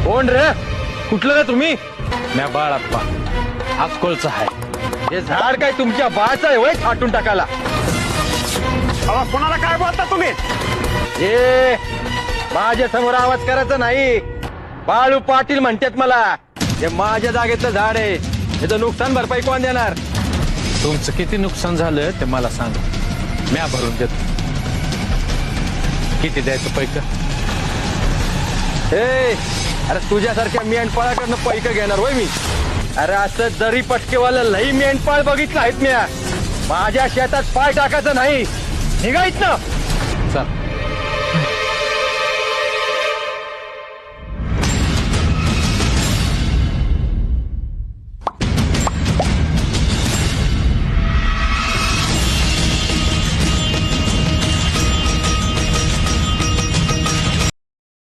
कोण रे? कुठलं रे तुम्ही? म्या बाळाप्पा आजकोलचा आहे. हे झाड काय तुमच्या बाळाचं आहे वय छाटून टाकायला? कोणाला काय बोलता तुम्ही? ए माझ्या समोर आवाज करायचा नाही. बाळू पाटील म्हणतात मला. हे माझ्या जागेतलं झाड आहे. याचं नुकसान भरपाई कोण देणार? तुमचं किती नुकसान झालं ते मला सांग. म्या भरून देतो. किती द्यायचं पैक? ए अरे तुझ्यासारख्या मेंढपाळाकडनं पैक घेणार होय मी? अरे असं दरी पटकेवाला लई मेंढपाळ बघितलं आहेत म्या. माझ्या शेतात पाय टाकायचं नाही. निघायच ना.